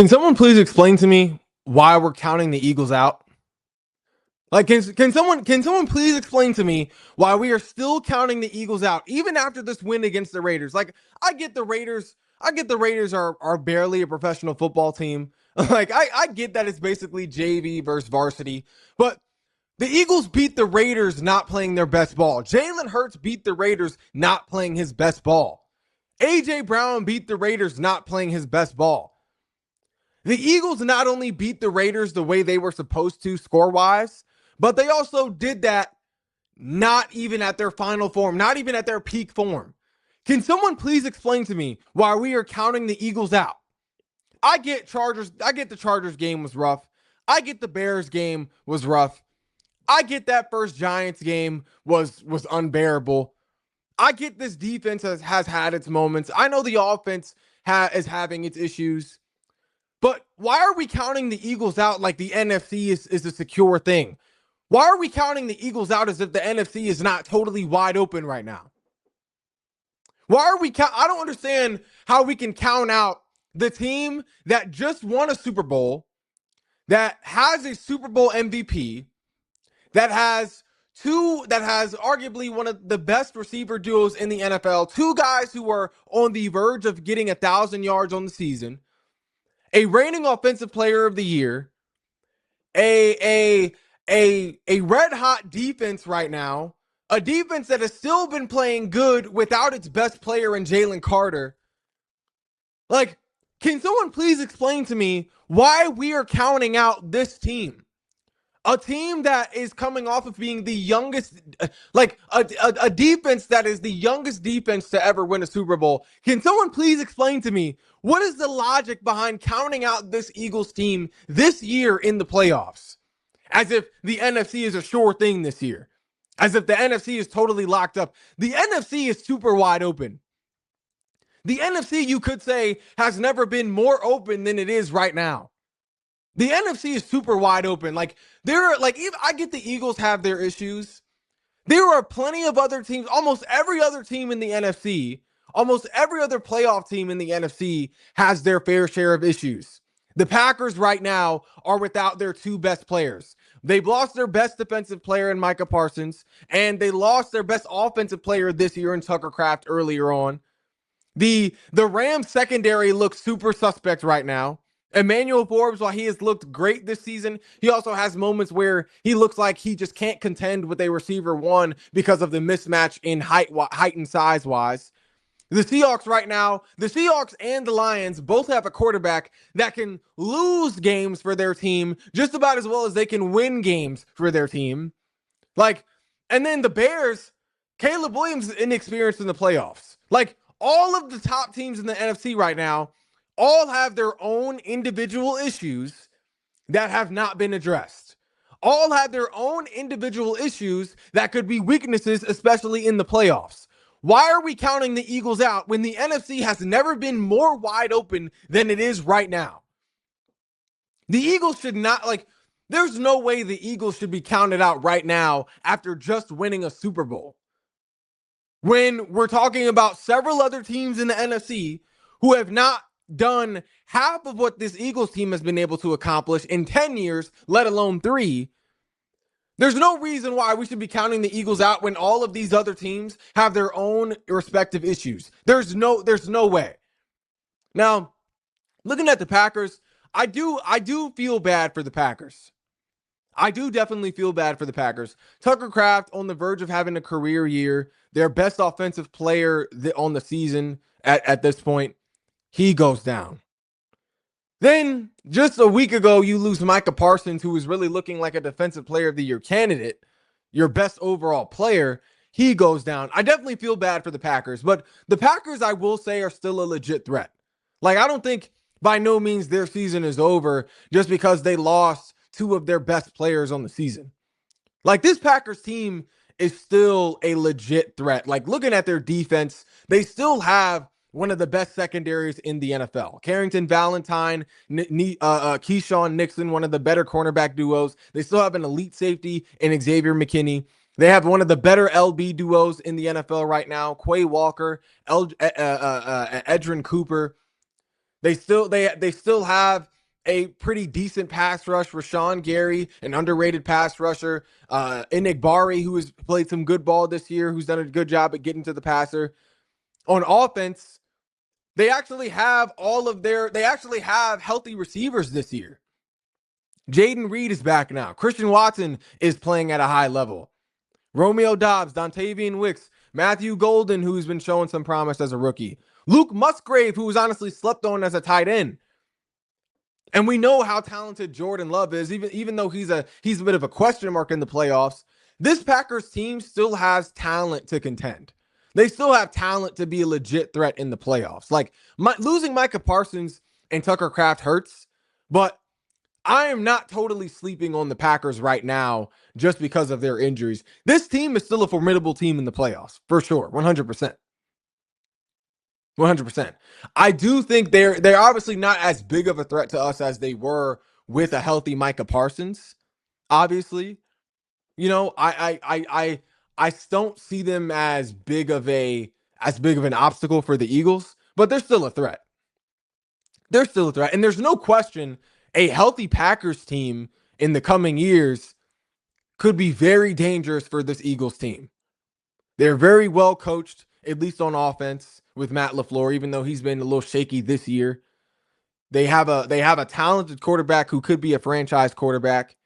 Can someone please explain to me why we're counting the Eagles out? Like, can someone please explain to me why we are still counting the Eagles out even after this win against the Raiders? Like, I get the Raiders are barely a professional football team. Like, I get that it's basically JV versus varsity, but the Eagles beat the Raiders not playing their best ball. Jalen Hurts beat the Raiders not playing his best ball. AJ Brown beat the Raiders not playing his best ball. The Eagles not only beat the Raiders the way they were supposed to score-wise, but they also did that not even at their final form, not even at their peak form. Can someone please explain to me why we are counting the Eagles out? I get the Chargers game was rough. I get the Bears game was rough. I get that first Giants game was unbearable. I get this defense has had its moments. I know the offense is having its issues. But why are we counting the Eagles out like the NFC is a secure thing? Why are we counting the Eagles out as if the NFC is not totally wide open right now? Why are we I don't understand how we can count out the team that just won a Super Bowl, that has a Super Bowl MVP, that has arguably one of the best receiver duos in the NFL, two guys who are on the verge of getting 1,000 yards on the season, a reigning offensive player of the year, a red hot defense right now, a defense that has still been playing good without its best player in Jalen Carter. Like, can someone please explain to me why we are counting out this team? A team that is coming off of being the youngest, like a defense that is the youngest defense to ever win a Super Bowl. Can someone please explain to me what is the logic behind counting out this Eagles team this year in the playoffs? As if the NFC is a sure thing this year. As if the NFC is totally locked up. The NFC is super wide open. The NFC, you could say, has never been more open than it is right now. The NFC is super wide open. Like, I get the Eagles have their issues. There are plenty of other teams, almost every other team in the NFC, almost every other playoff team in the NFC has their fair share of issues. The Packers right now are without their two best players. They've lost their best defensive player in Micah Parsons, and they lost their best offensive player this year in Tucker Kraft earlier on. The Rams secondary looks super suspect right now. Emmanuel Forbes, while he has looked great this season, he also has moments where he looks like he just can't contend with a receiver one because of the mismatch in height and size wise. The Seahawks right now, the Seahawks and the Lions both have a quarterback that can lose games for their team just about as well as they can win games for their team. Like, and then the Bears, Caleb Williams is inexperienced in the playoffs. Like, all of the top teams in the NFC right now all have their own individual issues that have not been addressed. All have their own individual issues that could be weaknesses, especially in the playoffs. Why are we counting the Eagles out when the NFC has never been more wide open than it is right now? The Eagles should not, there's no way the Eagles should be counted out right now after just winning a Super Bowl. When we're talking about several other teams in the NFC who have not done half of what this Eagles team has been able to accomplish in 10 years, let alone 3. There's no reason why we should be counting the Eagles out when all of these other teams have their own respective issues. There's no way. Now, looking at the Packers, I do feel bad for the Packers. I do definitely feel bad for the Packers. Tucker Kraft on the verge of having a career year, their best offensive player on the season at this point, he goes down. Then, just a week ago, you lose Micah Parsons, who was really looking like a defensive player of the year candidate, your best overall player. He goes down. I definitely feel bad for the Packers, but the Packers, I will say, are still a legit threat. Like, I don't think by no means their season is over just because they lost two of their best players on the season. Like, this Packers team is still a legit threat. Like, looking at their defense, they still have one of the best secondaries in the NFL. Carrington Valentine, Keyshawn Nixon, one of the better cornerback duos. They still have an elite safety in Xavier McKinney. They have one of the better LB duos in the NFL right now. Quay Walker, Edrin Cooper. They still have a pretty decent pass rush. Rashawn Gary, an underrated pass rusher. Enigbari, who has played some good ball this year, who's done a good job at getting to the passer. On offense, they actually have healthy receivers this year. Jaden Reed is back now. Christian Watson is playing at a high level. Romeo Doubs, Dontavian Wicks, Matthew Golden, who's been showing some promise as a rookie. Luke Musgrave, who was honestly slept on as a tight end. And we know how talented Jordan Love is, even though he's a bit of a question mark in the playoffs. This Packers team still has talent to contend. They still have talent to be a legit threat in the playoffs. Like losing Micah Parsons and Tucker Kraft hurts, but I am not totally sleeping on the Packers right now just because of their injuries. This team is still a formidable team in the playoffs, for sure, 100%. 100%. I do think they're obviously not as big of a threat to us as they were with a healthy Micah Parsons. Obviously, you know, I don't see them as big of an obstacle for the Eagles, but they're still a threat. They're still a threat, and there's no question a healthy Packers team in the coming years could be very dangerous for this Eagles team. They're very well coached, at least on offense, with Matt LaFleur, even though he's been a little shaky this year. They have a talented quarterback who could be a franchise quarterback.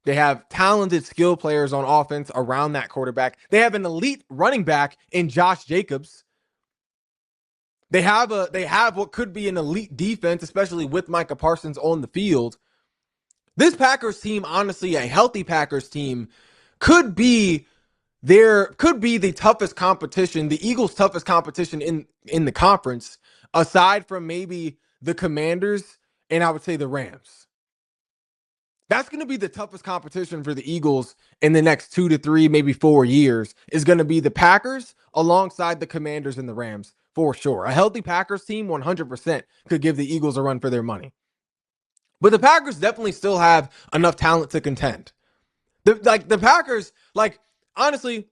They have talented skill players on offense around that quarterback. They have an elite running back in Josh Jacobs. They have what could be an elite defense, especially with Micah Parsons on the field. This Packers team, honestly, a healthy Packers team, could be the toughest competition, the Eagles' toughest competition in the conference, aside from maybe the Commanders and I would say the Rams. That's going to be the toughest competition for the Eagles in the next 2 to 3, maybe 4 years, is going to be the Packers alongside the Commanders and the Rams, for sure. A healthy Packers team, 100%, could give the Eagles a run for their money. But the Packers definitely still have enough talent to contend. The Packers, honestly,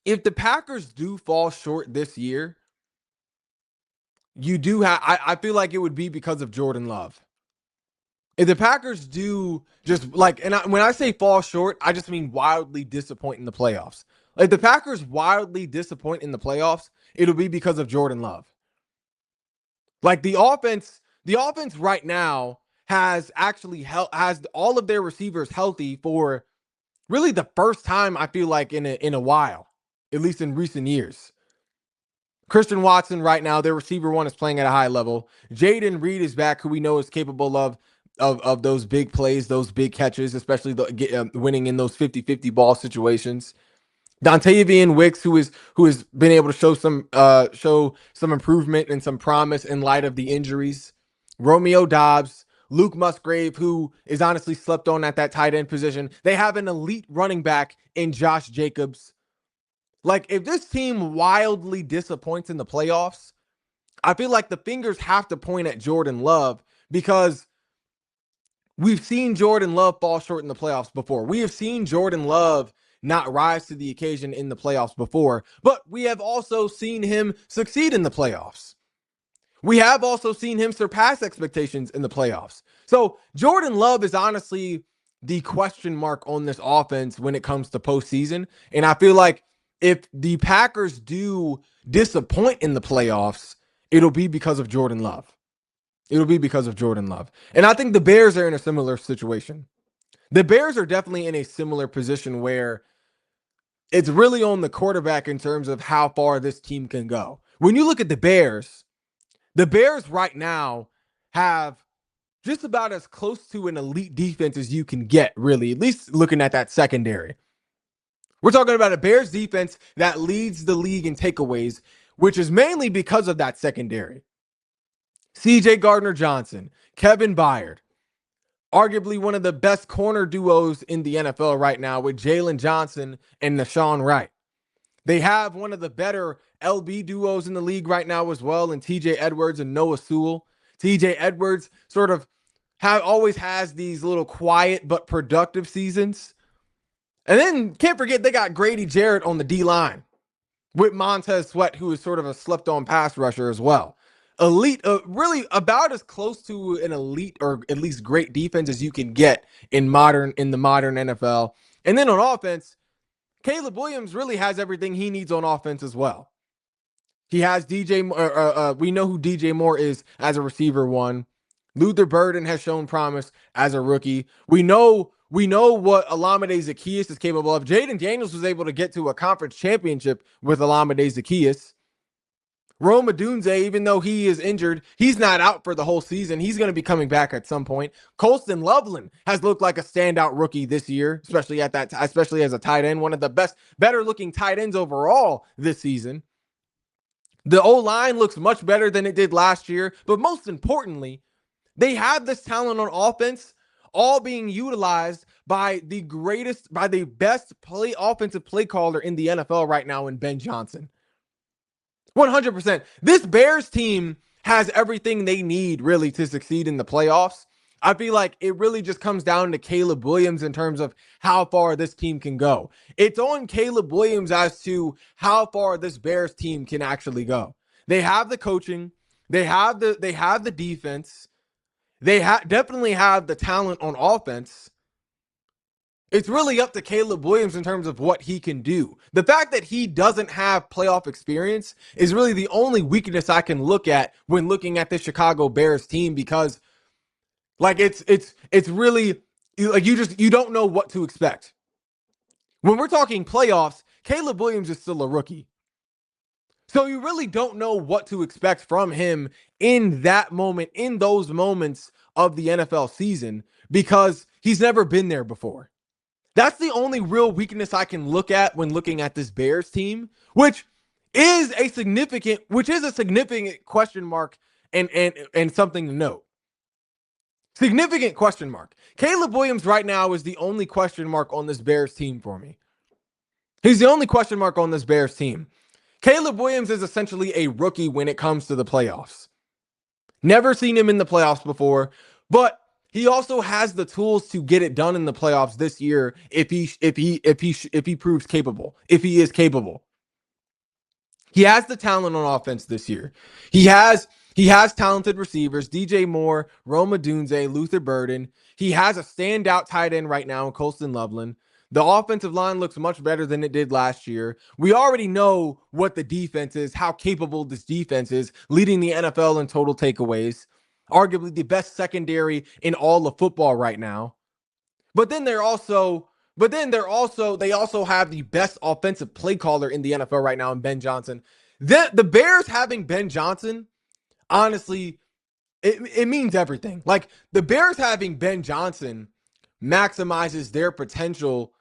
if the Packers do fall short this year, I feel like it would be because of Jordan Love. If the Packers do when I say fall short, I just mean wildly disappoint in the playoffs. If the Packers wildly disappoint in the playoffs, it'll be because of Jordan Love. The offense right now has all of their receivers healthy for really the first time, I feel like, in a while, at least in recent years. Christian Watson right now, their receiver one, is playing at a high level. Jaden Reed is back, who we know is capable of those big plays, those big catches, especially winning in those 50-50 ball situations. Dontavian Wicks, who has been able to show some improvement and some promise in light of the injuries. Romeo Doubs, Luke Musgrave, who is honestly slept on at that tight end position. They have an elite running back in Josh Jacobs. If this team wildly disappoints in the playoffs, I feel like the fingers have to point at Jordan Love, because we've seen Jordan Love fall short in the playoffs before. We have seen Jordan Love not rise to the occasion in the playoffs before, but we have also seen him succeed in the playoffs. We have also seen him surpass expectations in the playoffs. So Jordan Love is honestly the question mark on this offense when it comes to postseason. And I feel like if the Packers do disappoint in the playoffs, it'll be because of Jordan Love. It'll be because of Jordan Love. And I think the Bears are in a similar situation. The Bears are definitely in a similar position where it's really on the quarterback in terms of how far this team can go. When you look at the Bears right now have just about as close to an elite defense as you can get, really, at least looking at that secondary. We're talking about a Bears defense that leads the league in takeaways, which is mainly because of that secondary. CJ Gardner-Johnson, Kevin Byard, arguably one of the best corner duos in the NFL right now with Jalen Johnson and Nashawn Wright. They have one of the better LB duos in the league right now as well, in TJ Edwards and Noah Sewell. TJ Edwards sort of always has these little quiet but productive seasons. And then can't forget they got Grady Jarrett on the D-line with Montez Sweat, who is sort of a slept-on pass rusher as well. elite, really about as close to an elite or at least great defense as you can get in the modern NFL. And then on offense, Caleb Williams really has everything he needs on offense as well. He has DJ. We know who DJ Moore is as a receiver one. Luther Burden has shown promise as a rookie. We know what Olamide Zaccheaus is capable of. Jaden Daniels was able to get to a conference championship with Olamide Zaccheaus. Rome Odunze, even though he is injured, he's not out for the whole season. He's going to be coming back at some point. Colston Loveland has looked like a standout rookie this year, especially as a tight end, one of the better looking tight ends overall this season. The O-line looks much better than it did last year, but most importantly, they have this talent on offense, all being utilized by the best offensive play caller in the NFL right now in Ben Johnson. 100%. This Bears team has everything they need really to succeed in the playoffs. I feel like it really just comes down to Caleb Williams in terms of how far this team can go. It's on Caleb Williams as to how far this Bears team can actually go. They have the coaching, they have the defense, they definitely have the talent on offense. It's really up to Caleb Williams in terms of what he can do. The fact that he doesn't have playoff experience is really the only weakness I can look at when looking at the Chicago Bears team, because like it's really like you don't know what to expect. When we're talking playoffs, Caleb Williams is still a rookie. So you really don't know what to expect from him in that moment, in those moments of the NFL season, because he's never been there before. That's the only real weakness I can look at when looking at this Bears team, which is a significant question mark and something to note. Significant question mark. Caleb Williams right now is the only question mark on this Bears team for me. He's the only question mark on this Bears team. Caleb Williams is essentially a rookie when it comes to the playoffs. Never seen him in the playoffs before, but he also has the tools to get it done in the playoffs this year if he proves capable, if he is capable. He has the talent on offense this year. He has talented receivers, DJ Moore, Rome Odunze, Luther Burden. He has a standout tight end right now in Colston Loveland. The offensive line looks much better than it did last year. We already know what the defense is, how capable this defense is, leading the NFL in total takeaways. Arguably the best secondary in all of football right now. But then they also have the best offensive play caller in the NFL right now in Ben Johnson. The Bears having Ben Johnson, honestly, it means everything. Like, the Bears having Ben Johnson maximizes their potential.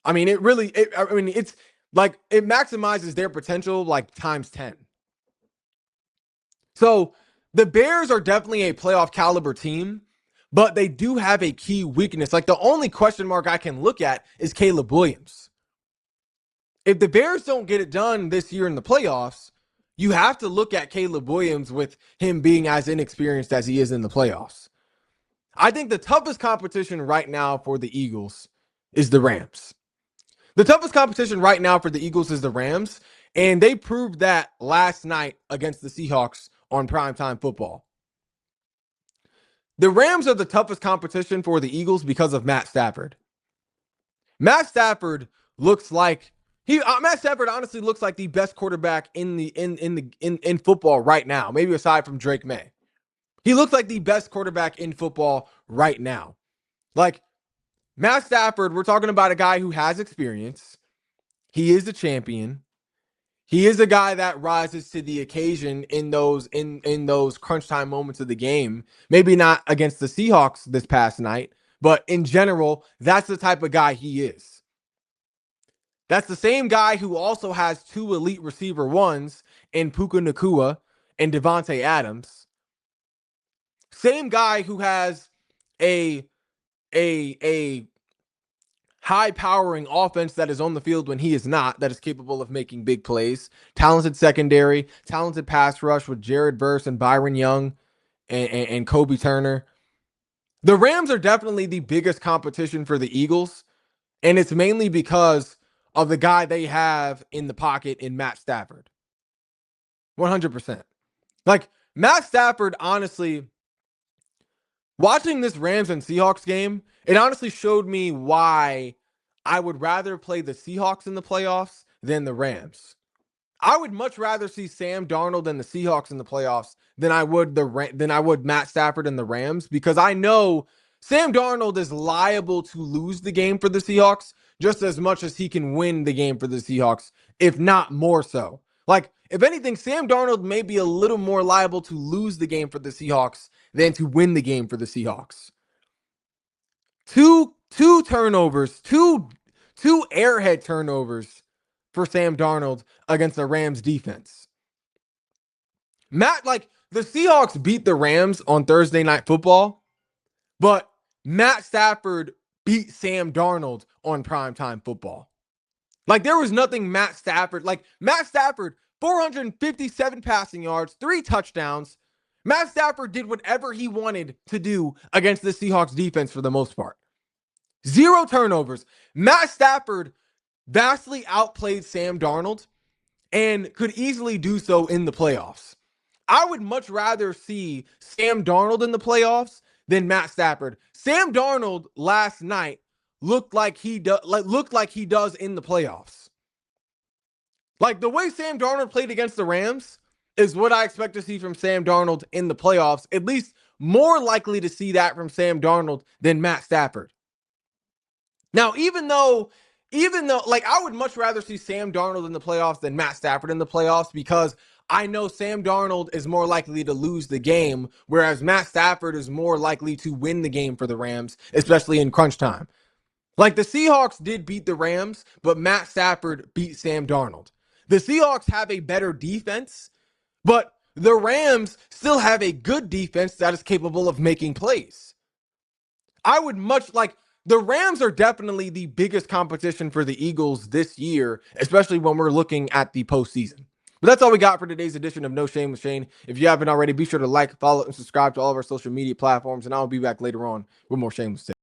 I mean, it maximizes their potential like times 10. So the Bears are definitely a playoff caliber team, but they do have a key weakness. Like, the only question mark I can look at is Caleb Williams. If the Bears don't get it done this year in the playoffs, you have to look at Caleb Williams with him being as inexperienced as he is in the playoffs. I think the toughest competition right now for the Eagles is the Rams. The toughest competition right now for the Eagles is the Rams, and they proved that last night against the Seahawks on primetime football. The Rams are the toughest competition for the Eagles because of Matt Stafford. Matt Stafford honestly looks like the best quarterback in football right now, maybe aside from Drake May. He looks like the best quarterback in football right now. Like, Matt Stafford, we're talking about a guy who has experience. He is a champion. He is a guy that rises to the occasion in those crunch time moments of the game. Maybe not against the Seahawks this past night, but in general, that's the type of guy he is. That's the same guy who also has two elite receiver ones in Puka Nacua and Devontae Adams. Same guy who has a high-powering offense that is on the field when he is not, that is capable of making big plays. Talented secondary, talented pass rush with Jared Verse and Byron Young and Kobe Turner. The Rams are definitely the biggest competition for the Eagles, and it's mainly because of the guy they have in the pocket in Matt Stafford. 100%. Like, Matt Stafford, honestly, watching this Rams and Seahawks game, it honestly showed me why I would rather play the Seahawks in the playoffs than the Rams. I would much rather see Sam Darnold and the Seahawks in the playoffs than I would Matt Stafford and the Rams, because I know Sam Darnold is liable to lose the game for the Seahawks just as much as he can win the game for the Seahawks, if not more so. Like, if anything, Sam Darnold may be a little more liable to lose the game for the Seahawks than to win the game for the Seahawks. Two turnovers, two airhead turnovers for Sam Darnold against the Rams defense. The Seahawks beat the Rams on Thursday Night Football, but Matt Stafford beat Sam Darnold on primetime football. Like, there was nothing Matt Stafford, 457 passing yards, 3 touchdowns. Matt Stafford did whatever he wanted to do against the Seahawks defense for the most part. 0 turnovers. Matt Stafford vastly outplayed Sam Darnold and could easily do so in the playoffs. I would much rather see Sam Darnold in the playoffs than Matt Stafford. Sam Darnold last night looked like he does in the playoffs. Like, the way Sam Darnold played against the Rams is what I expect to see from Sam Darnold in the playoffs. At least more likely to see that from Sam Darnold than Matt Stafford. Now, even though I would much rather see Sam Darnold in the playoffs than Matt Stafford in the playoffs, because I know Sam Darnold is more likely to lose the game, whereas Matt Stafford is more likely to win the game for the Rams, especially in crunch time. Like, the Seahawks did beat the Rams, but Matt Stafford beat Sam Darnold. The Seahawks have a better defense, but the Rams still have a good defense that is capable of making plays. The Rams are definitely the biggest competition for the Eagles this year, especially when we're looking at the postseason. But that's all we got for today's edition of No Shame with Shane. If you haven't already, be sure to like, follow, and subscribe to all of our social media platforms, and I'll be back later on with more Shameless Takes.